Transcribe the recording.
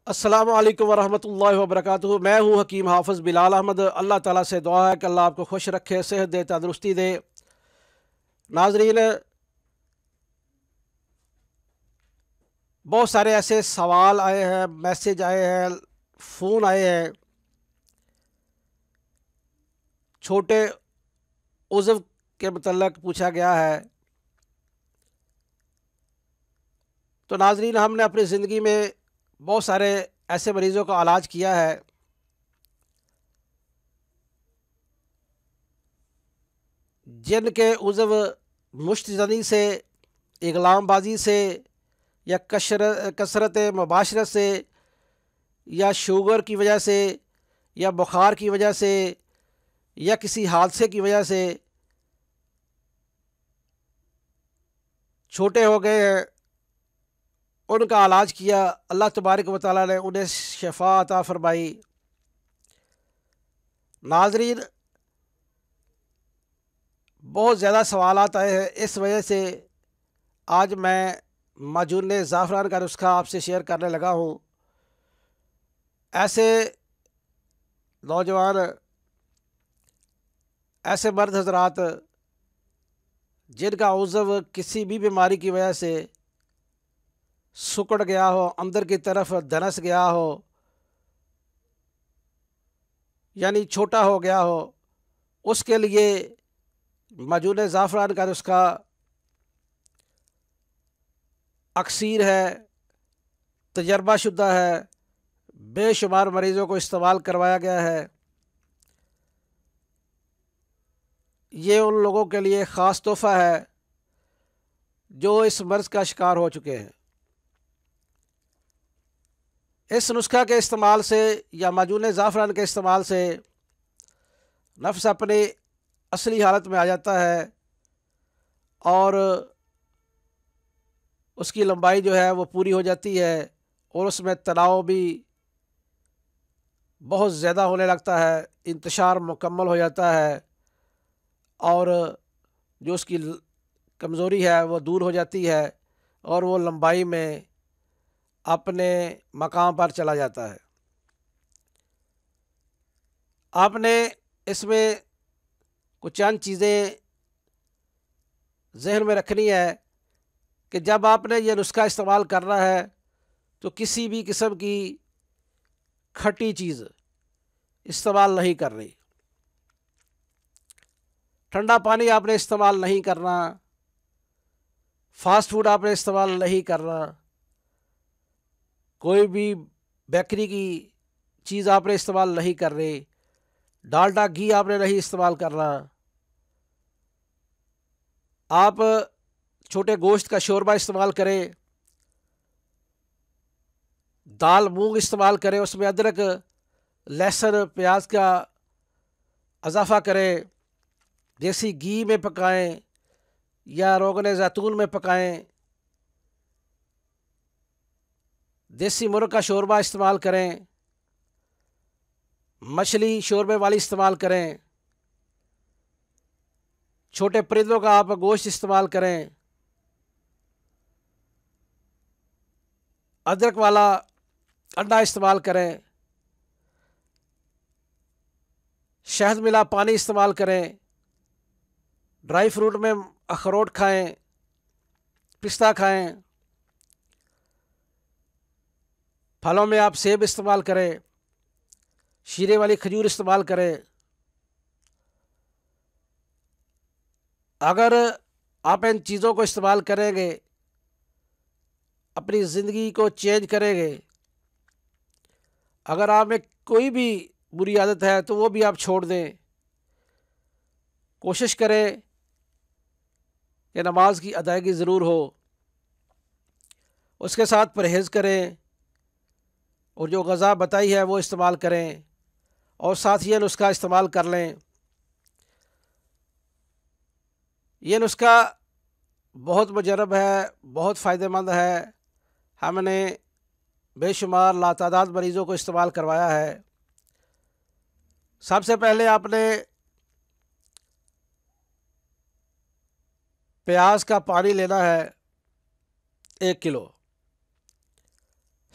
السلام علیکم ورحمۃ اللہ وبرکاتہ۔ میں ہوں حکیم حافظ بلال احمد۔ اللہ تعالیٰ سے دعا ہے کہ اللہ آپ کو خوش رکھے، صحت دے، تندرستی دے۔ ناظرین، بہت سارے ایسے سوال آئے ہیں، میسج آئے ہیں، فون آئے ہیں۔ چھوٹے عضو کے متعلق پوچھا گیا ہے۔ تو ناظرین، ہم نے اپنی زندگی میں بہت سارے ایسے مریضوں کا علاج کیا ہے جن کے عضو مشت زنی سے، اقلام بازی سے، یا کثرت مباشرت سے، یا شوگر کی وجہ سے، یا بخار کی وجہ سے، یا کسی حادثے کی وجہ سے چھوٹے ہو گئے ہیں، ان کا علاج کیا۔ اللہ تبارک و تعالیٰ نے انہیں شفا عطا فرمائی۔ ناظرین، بہت زیادہ سوالات آئے ہیں، اس وجہ سے آج میں معجون زعفران کا نسخہ آپ سے شیئر کرنے لگا ہوں۔ ایسے نوجوان، ایسے مرد حضرات جن کا عضو کسی بھی بیماری کی وجہ سے سکڑ گیا ہو، اندر کی طرف دھنس گیا ہو، یعنی چھوٹا ہو گیا ہو، اس کے لیے معجون زعفران کا نسخہ اکسیر ہے، تجربہ شدہ ہے، بے شمار مریضوں کو استعمال کروایا گیا ہے۔ یہ ان لوگوں کے لیے خاص تحفہ ہے جو اس مرض کا شکار ہو چکے ہیں۔ اس نسخہ کے استعمال سے یا معجون زعفران کے استعمال سے نفس اپنی اصلی حالت میں آ جاتا ہے، اور اس کی لمبائی جو ہے وہ پوری ہو جاتی ہے، اور اس میں تناؤ بھی بہت زیادہ ہونے لگتا ہے، انتشار مکمل ہو جاتا ہے، اور جو اس کی کمزوری ہے وہ دور ہو جاتی ہے، اور وہ لمبائی میں اپنے مقام پر چلا جاتا ہے۔ آپ نے اس میں کچھ چند چیزیں ذہن میں رکھنی ہے کہ جب آپ نے یہ نسخہ استعمال کرنا ہے تو کسی بھی قسم کی کھٹی چیز استعمال نہیں کرنی، ٹھنڈا پانی آپ نے استعمال نہیں کرنا، فاسٹ فوڈ آپ نے استعمال نہیں کرنا، کوئی بھی بیکری کی چیز آپ نے استعمال نہیں کرنی، ڈالڈا گھی آپ نے نہیں استعمال کرنا۔ آپ چھوٹے گوشت کا شوربہ استعمال کریں، دال مونگ استعمال کریں، اس میں ادرک، لہسن، پیاز کا اضافہ کریں، دیسی گھی میں پکائیں یا روغن زیتون میں پکائیں، دیسی مرغ کا شوربہ استعمال کریں، مچھلی شوربے والی استعمال کریں، چھوٹے پرندوں کا آپ گوشت استعمال کریں، ادرک والا انڈا استعمال کریں، شہد ملا پانی استعمال کریں، ڈرائی فروٹ میں اخروٹ کھائیں، پستہ کھائیں، پھلوں میں آپ سیب استعمال کریں، شیرے والی کھجور استعمال کریں۔ اگر آپ ان چیزوں کو استعمال کریں گے، اپنی زندگی کو چینج کریں گے۔ اگر آپ میں کوئی بھی بری عادت ہے تو وہ بھی آپ چھوڑ دیں۔ کوشش کریں کہ نماز کی ادائیگی ضرور ہو، اس کے ساتھ پرہیز کریں، اور جو غذا بتائی ہے وہ استعمال کریں، اور ساتھ یہ نسخہ استعمال کر لیں۔ یہ نسخہ بہت مجرب ہے، بہت فائدہ مند ہے۔ ہم نے بے شمار لاتعداد مریضوں کو استعمال کروایا ہے۔ سب سے پہلے آپ نے پیاز کا پانی لینا ہے 1 کلو،